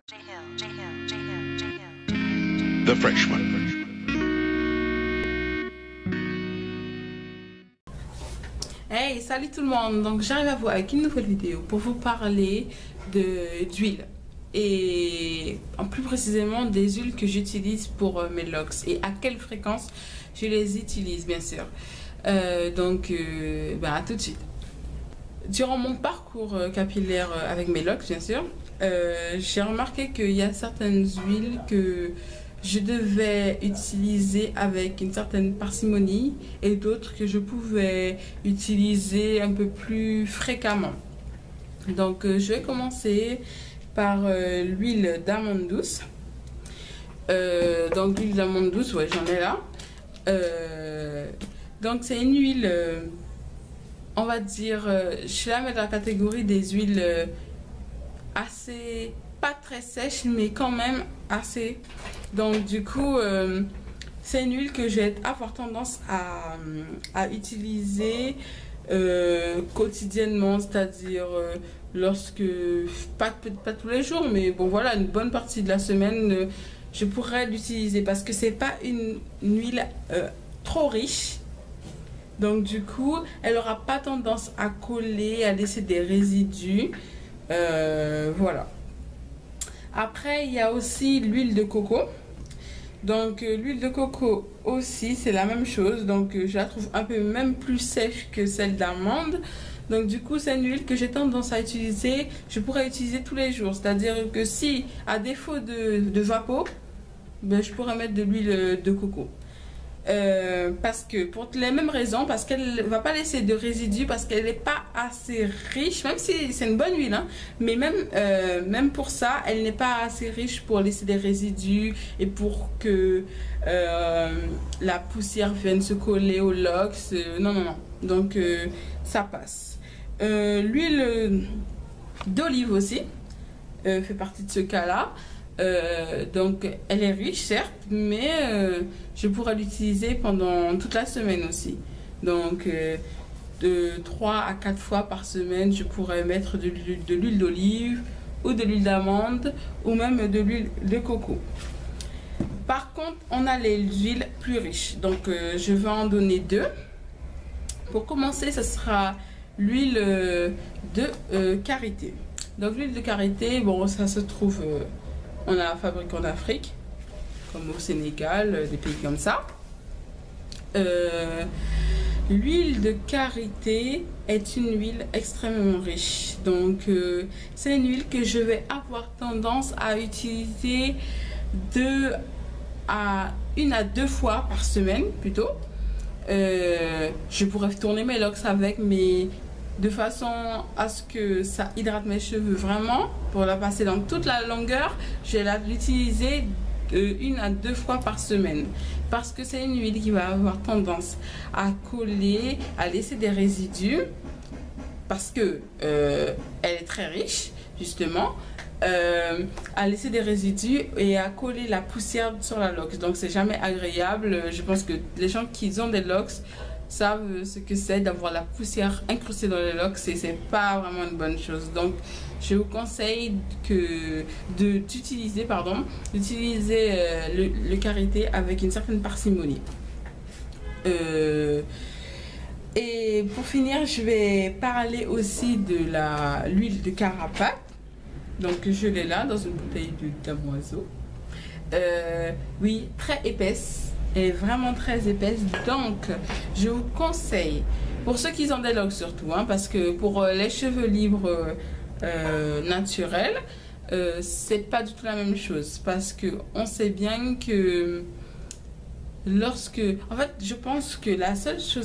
The Freshman. Hey, salut tout le monde. Donc j'arrive à vous avec une nouvelle vidéo pour vous parler d'huile et en plus précisément des huiles que j'utilise pour mes locks et à quelle fréquence je les utilise, bien sûr. À tout de suite. Durant mon parcours capillaire avec mes locks, bien sûr, j'ai remarqué qu'il y a certaines huiles que je devais utiliser avec une certaine parcimonie et d'autres que je pouvais utiliser un peu plus fréquemment. Donc je vais commencer par l'huile d'amande douce. Donc l'huile d'amande douce, ouais, j'en ai là. Donc c'est une huile, on va dire, je la mets dans la catégorie des huiles assez, pas très sèches, mais quand même assez. Donc du coup, c'est une huile que je vais avoir tendance à utiliser quotidiennement, c'est-à-dire lorsque, pas tous les jours, mais bon voilà, une bonne partie de la semaine, je pourrais l'utiliser parce que c'est pas une huile trop riche. Donc du coup, elle n'aura pas tendance à coller, à laisser des résidus. Voilà. Après, il y a aussi l'huile de coco. Donc l'huile de coco aussi, c'est la même chose. Donc je la trouve un peu même plus sèche que celle d'amande. Donc du coup, c'est une huile que j'ai tendance à utiliser. Je pourrais utiliser tous les jours. C'est-à-dire que si, à défaut de vapeau, ben, je pourrais mettre de l'huile de coco. Parce que pour les mêmes raisons, parce qu'elle va pas laisser de résidus, parce qu'elle n'est pas assez riche, même si c'est une bonne huile, hein, mais même pour ça, elle n'est pas assez riche pour laisser des résidus et pour que la poussière vienne se coller aux locks. Non, non, non. Donc ça passe. L'huile d'olive aussi fait partie de ce cas-là. Donc elle est riche certes, mais je pourrais l'utiliser pendant toute la semaine aussi. Donc de 3 à 4 fois par semaine, je pourrais mettre de l'huile d'olive ou de l'huile d'amande ou même de l'huile de coco. Par contre, on a les huiles plus riches, donc je vais en donner deux. Pour commencer, ce sera l'huile de karité. Donc l'huile de karité, bon, ça se trouve on la fabrique en Afrique, comme au Sénégal, des pays comme ça. L'huile de karité est une huile extrêmement riche. Donc, c'est une huile que je vais avoir tendance à utiliser une à deux fois par semaine, plutôt. Je pourrais tourner mes locks avec, mais de façon à ce que ça hydrate mes cheveux vraiment, pour la passer dans toute la longueur, je vais l'utiliser une à deux fois par semaine, parce que c'est une huile qui va avoir tendance à coller, à laisser des résidus, parce que elle est très riche justement, à laisser des résidus et à coller la poussière sur la locks. Donc c'est jamais agréable. Je pense que les gens qui ont des locks savent ce que c'est d'avoir la poussière incrustée dans les locks, et c'est pas vraiment une bonne chose. Donc je vous conseille d'utiliser le karité avec une certaine parcimonie. Et pour finir, je vais parler aussi de l'huile de carapate. Donc je l'ai là dans une bouteille d'huile damoiseau. Oui, très épaisse. Elle est vraiment très épaisse, donc je vous conseille, pour ceux qui ont des locks surtout, hein, parce que pour les cheveux libres naturels, c'est pas du tout la même chose, parce que on sait bien que en fait, je pense que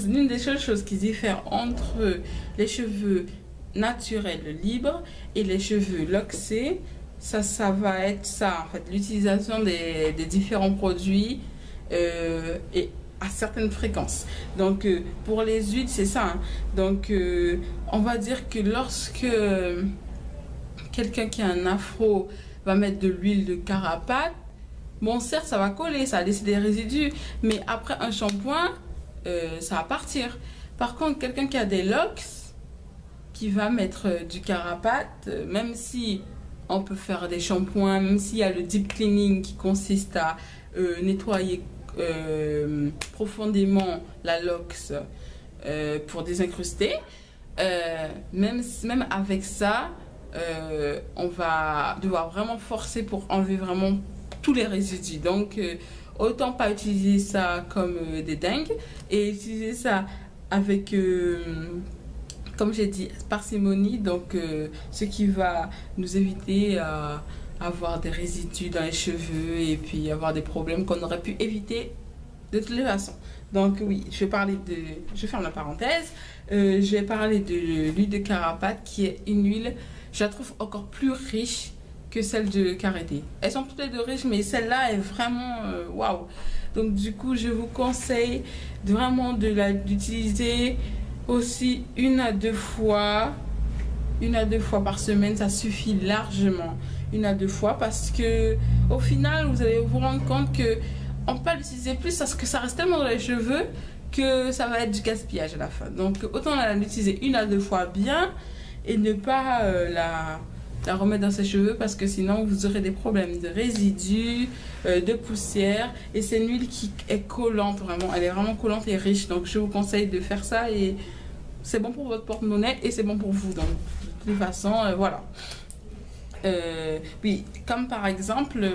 l'une des seules choses qui diffère entre les cheveux naturels libres et les cheveux locksés, ça va être ça, en fait, l'utilisation des différents produits et à certaines fréquences. Donc pour les huiles, c'est ça, hein. Donc on va dire que lorsque quelqu'un qui a un afro va mettre de l'huile de carapate, bon, certes ça va coller, ça va laisser des résidus, mais après un shampoing ça va partir. Par contre, quelqu'un qui a des locks, qui va mettre du carapate, même si On peut faire des shampoings, même s'il y a le deep cleaning qui consiste à nettoyer profondément la lox pour désincruster. Même avec ça, on va devoir vraiment forcer pour enlever vraiment tous les résidus. Donc, autant pas utiliser ça comme des dingues et utiliser ça avec, comme j'ai dit, parcimonie. Donc, ce qui va nous éviter avoir des résidus dans les cheveux et puis avoir des problèmes qu'on aurait pu éviter de toutes les façons. Donc oui, je ferme la parenthèse, je vais parler de l'huile de Carapate qui est une huile, je la trouve encore plus riche que celle de Karité. Elles sont toutes les deux riches, mais celle-là est vraiment waouh. Donc du coup, je vous conseille vraiment d'utiliser aussi 1 à 2 fois par semaine, ça suffit largement. 1 à 2 fois parce que au final, vous allez vous rendre compte que on peut l'utiliser plus parce que ça reste tellement dans les cheveux que ça va être du gaspillage à la fin. Donc autant l'utiliser 1 à 2 fois bien et ne pas la remettre dans ses cheveux parce que sinon vous aurez des problèmes de résidus, de poussière. Et c'est une huile qui est collante vraiment, elle est vraiment collante et riche. Donc je vous conseille de faire ça et c'est bon pour votre porte-monnaie et c'est bon pour vous. Donc de toute façon, voilà. Oui, comme par exemple...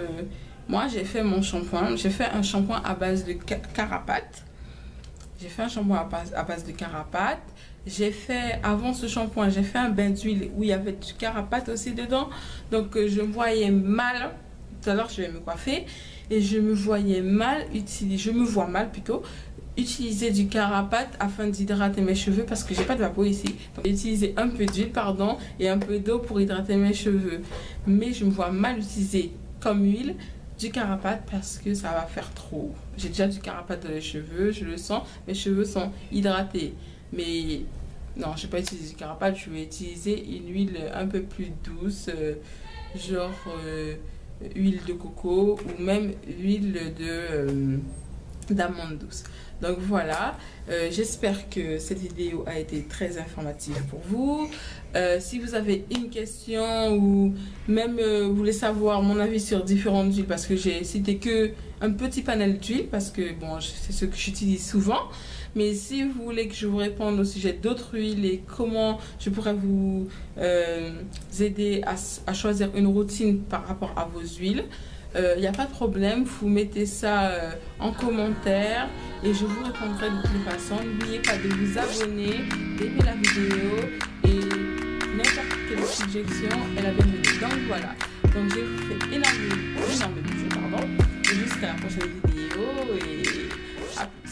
moi, j'ai fait mon shampoing. J'ai fait un shampoing à base de Carapate. J'ai fait un shampoing à base de Carapate. J'ai fait, avant ce shampoing, j'ai fait un bain d'huile où il y avait du Carapate aussi dedans. Donc, je me voyais mal. Tout à l'heure, je vais me coiffer. Et je me voyais mal utiliser, je me vois mal plutôt, utiliser du Carapate afin d'hydrater mes cheveux parce que j'ai pas de vapeau ici. Donc, j'ai utilisé un peu d'huile, pardon, et un peu d'eau pour hydrater mes cheveux. Mais je me vois mal utiliser comme huile du Carapate parce que ça va faire trop. J'ai déjà du Carapate dans les cheveux, je le sens, mes cheveux sont hydratés. Mais non, je ne vais pas utiliser du Carapate, je vais utiliser une huile un peu plus douce, genre huile de coco ou même huile d'amande douce. Donc voilà, j'espère que cette vidéo a été très informative pour vous. Si vous avez une question ou même vous voulez savoir mon avis sur différentes huiles, parce que j'ai cité que un petit panel d'huiles parce que bon, c'est ce que j'utilise souvent. Mais si vous voulez que je vous réponde au sujet d'autres huiles et comment je pourrais vous aider à choisir une routine par rapport à vos huiles, il n'y a pas de problème, vous mettez ça en commentaire et je vous répondrai de toute façon. N'oubliez pas de vous abonner, d'aimer la vidéo et n'importe quelle suggestion est la bienvenue. Donc voilà, donc je vous fais énormément de bisous, pardon, et jusqu'à la prochaine vidéo et à plus.